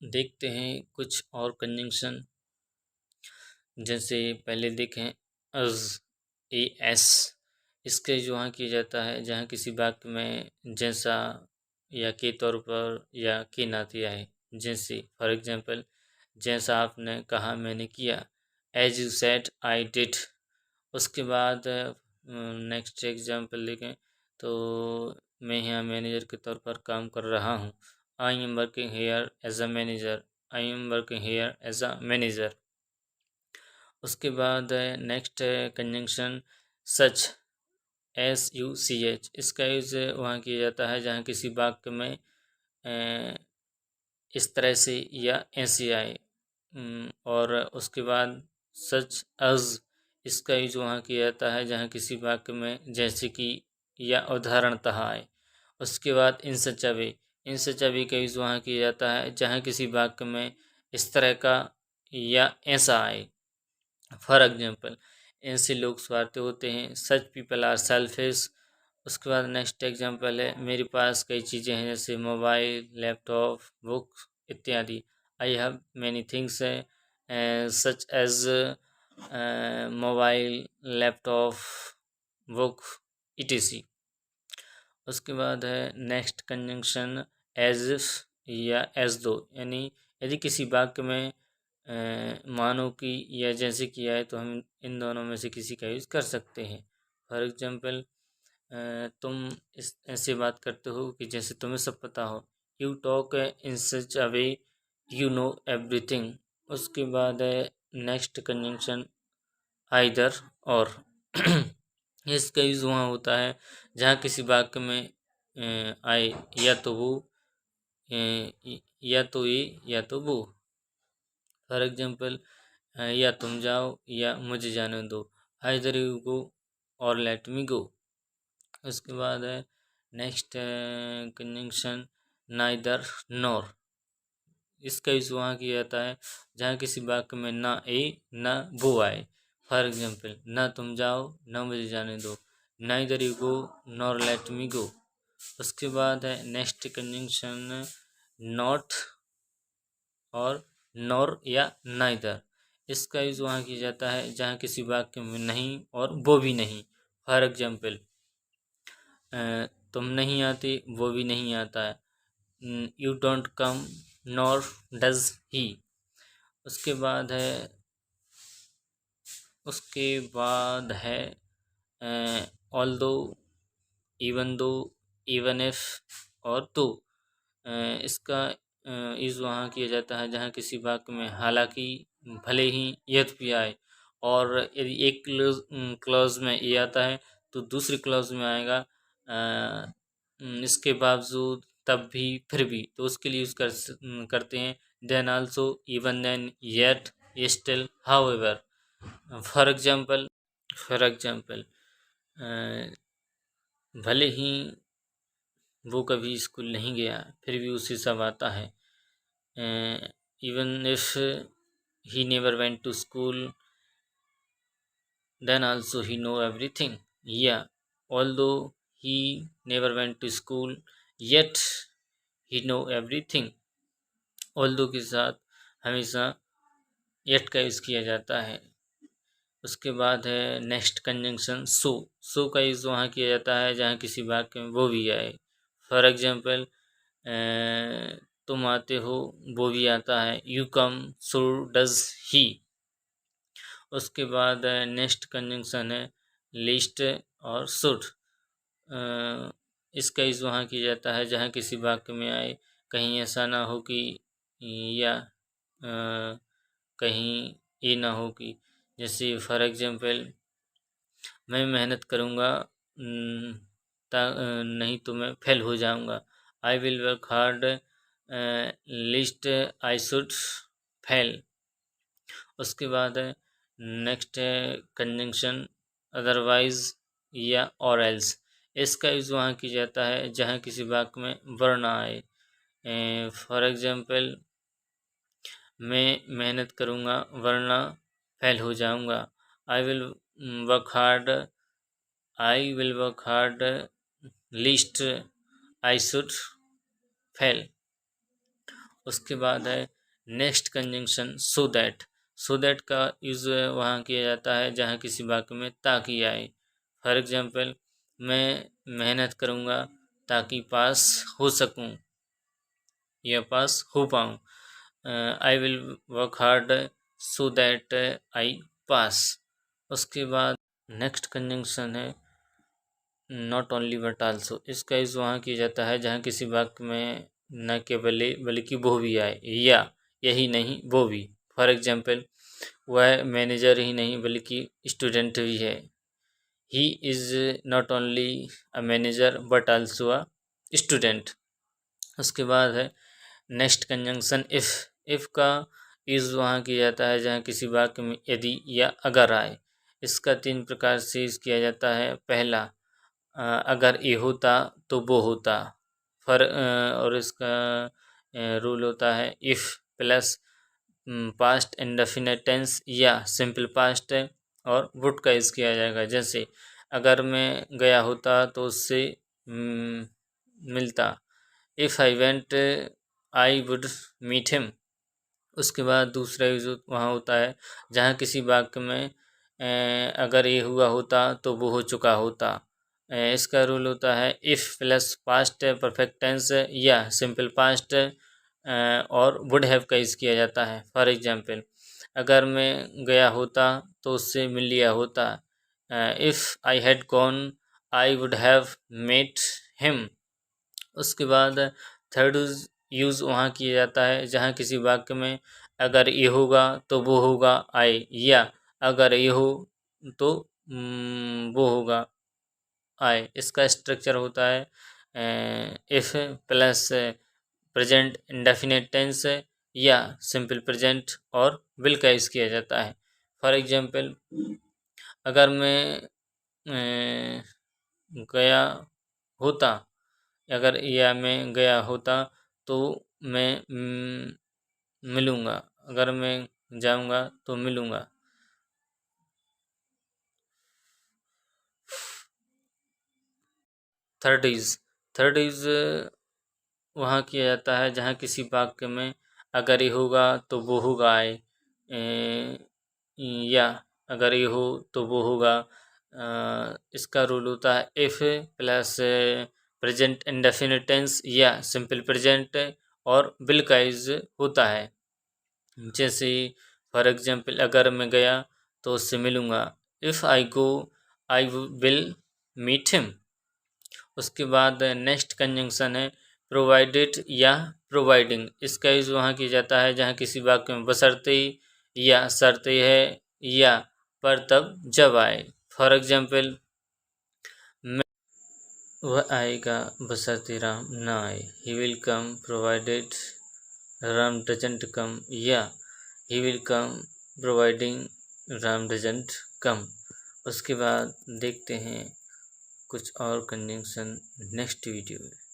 देखते हैं कुछ और कंजंक्शन। जैसे पहले देखें अज़, ए एस। इसका जो वहाँ किया जाता है जहाँ किसी वाक्य में जैसा या के तौर पर या के नाते आए। जैसे फॉर एग्जांपल, जैसा आपने कहा मैंने किया, as you said I did. उसके बाद नेक्स्ट एग्जांपल देखें तो मैं यहाँ मैनेजर के तौर पर काम कर रहा हूँ। I am working here as a manager. I am working here as a manager. उसके बाद next conjunction such, S U C H. इसका यूज़ वहाँ किया जाता है जहाँ किसी वाक्य में इस तरह से या ऐसे आए। और उसके बाद सच अज, इसका यूज वहाँ किया जाता है जहाँ किसी वाक्य में जैसे कि या उदाहरणतः आए। उसके बाद इन सच अ वे, इन सच अ वे का यूज वहाँ किया जाता है जहाँ किसी वाक्य में इस तरह का या ऐसा आए। फॉर एग्जाम्पल, ऐसे लोग स्वार्थी होते हैं, सच पीपल आर सेल्फिश। उसके बाद नेक्स्ट एग्जांपल है, मेरे पास कई चीज़ें हैं जैसे मोबाइल, लैपटॉप, बुक इत्यादि। I have many things such as mobile, laptop, book, etc. उसके बाद है नेक्स्ट कंजंक्शन एज इफ या एज दो। यानी यदि किसी वाक्य में मानो कि या जैसे किया है तो हम इन दोनों में से किसी का यूज़ कर सकते हैं। फॉर एग्जांपल, तुम इस ऐसे बात करते हो कि जैसे तुम्हें सब पता हो। You talk in such a way you know everything. उसके बाद नेक्स्ट कंजंक्शन आइदर और। इसका यूज़ वहाँ होता है जहाँ किसी वाक्य में आए या तो वो, या तो ये या तो वो। फॉर एग्जांपल, या तुम जाओ या मुझे जाने दो। आइदर यू गो और लेट मी गो। उसके बाद है नेक्स्ट कंजंक्शन नाइदर नॉर। इसका यूज़ वहाँ किया जाता है जहाँ किसी वाक्य में ना ए ना वो आए। फॉर एग्जांपल, ना तुम जाओ ना मुझे जाने दो। Neither you go nor let me go. उसके बाद है नेक्स्ट कंजंक्शन नॉट और नॉर या नाइदर। इसका यूज़ वहाँ किया जाता है जहाँ किसी वाक्य में नहीं और वो भी नहीं। फॉर एग्जांपल, तुम नहीं आते वो भी नहीं आता है। You don't come nor does he. उसके बाद है ऑल दो, इवन दो, इवन इफ और तो। इसका यूज़ वहाँ किया जाता है जहाँ किसी वाक्य में हालांकि, भले ही, यद्यपि आए। और यदि एक क्लॉज में ये आता है तो दूसरी क्लॉज में आएगा इसके बावजूद, तब भी, फिर भी। तो उसके लिए यूज़ करते हैं then also, even then, yet, still, however. For example, भले ही वो कभी स्कूल नहीं गया फिर भी उसे सब आता है। Even if he never went to school then also he know everything. Yeah, although he never went to school, yet he know everything. although के साथ हमेशा yet का यूज़ किया जाता है। उसके बाद है नेक्स्ट कंजंक्शन सो। सो का यूज़ वहाँ किया जाता है जहाँ किसी वाक्य में वो भी आए। फॉर एग्जांपल, तुम आते हो वो भी आता है, you come so does he. उसके बाद नेक्स्ट कंजंक्शन है लिस्ट और शुड। इसका यूज़ वहाँ किया जाता है जहाँ किसी वाक्य में आए, कहीं ऐसा ना हो कि या कहीं ये ना हो कि। जैसे फॉर एग्जांपल, मैं मेहनत करूँगा नहीं तो मैं फेल हो जाऊँगा। आई will work hard list I should fail. उसके बाद है नेक्स्ट कंजंक्शन अदरवाइज या और एल्स। इसका यूज़ वहाँ किया जाता है जहाँ किसी वाक्य में वर्ण आए। फॉर एग्जांपल, मैं मेहनत करूँगा वरना फेल हो जाऊँगा। आई will work hard, I will work hard list I should fail. उसके बाद है next conjunction so that. So that का यूज़ वहाँ किया जाता है जहाँ किसी वाक्य में ताकि आए। फॉर एग्जांपल, मैं मेहनत करूँगा ताकि पास हो सकूँ या पास हो पाऊँ। I will work hard so that I pass. उसके बाद नेक्स्ट कंजंक्शन है नॉट ओनली बट आल्सो। इसका यूज़ वहाँ किया जाता है जहाँ किसी वाक्य में न केवल बल्कि वो भी आए, या यही नहीं वो भी। फॉर एग्जांपल, वह मैनेजर ही नहीं बल्कि स्टूडेंट भी है। He is not only a manager but also a student. उसके बाद है नेक्स्ट कंजंक्शन इफ़। इफ़ का यूज़ वहाँ किया जाता है जहाँ किसी वाक्य में यदि या अगर आए। इसका 3 प्रकार से यूज़ किया जाता है। पहला, अगर ये होता तो वो होता। और इसका रूल होता है if plus past indefinite tense या सिंपल पास्ट और वुड का यूज़ किया जाएगा। जैसे अगर मैं गया होता तो उससे मिलता। If I went I would meet him. उसके बाद दूसरा यूज़ वहाँ होता है जहाँ किसी वाक्य में अगर ये हुआ होता तो वो हो चुका होता। इसका रूल होता है if plus past perfect tense या सिंपल पास्ट और वुड हैव का यूज़ किया जाता है। फॉर एग्जांपल, अगर मैं गया होता तो उससे मिल लिया होता। If I had gone I would have met him. उसके बाद थर्ड यूज़ वहाँ किया जाता है जहाँ किसी वाक्य में अगर ये होगा तो वो होगा आए, या अगर ये हो तो वो होगा आए। इसका स्ट्रक्चर होता है if plus present indefinite tense या सिंपल प्रेजेंट और विल का यूज़ किया जाता है। फॉर एग्जांपल, अगर मैं गया होता, अगर या मैं गया होता तो मैं मिलूँगा। अगर मैं जाऊँगा तो मिलूँगा। थर्ड इज़ वहाँ किया जाता है जहाँ किसी वाक्य में अगर ये होगा तो वो होगा आए, या अगर ये हो तो वो होगा। इसका रूल होता है if plus present indefinite tense या सिंपल प्रेजेंट और विल का यूज़ होता है। जैसे फॉर एग्जांपल, अगर मैं गया तो उससे मिलूँगा। If I go I will meet him. उसके बाद नेक्स्ट कंजंक्शन है प्रोवाइडेड या प्रोवाइडिंग। इसका यूज़ वहाँ किया जाता है जहाँ किसी वाक्य में बशर्ते या शर्ते है या पर तब जब आए। फॉर एग्जांपल, वह आएगा बशर्ते राम न आए। He will come provided Ram doesn't come, या he will come providing Ram doesn't come. उसके बाद देखते हैं कुछ और कंजंक्शन नेक्स्ट वीडियो में।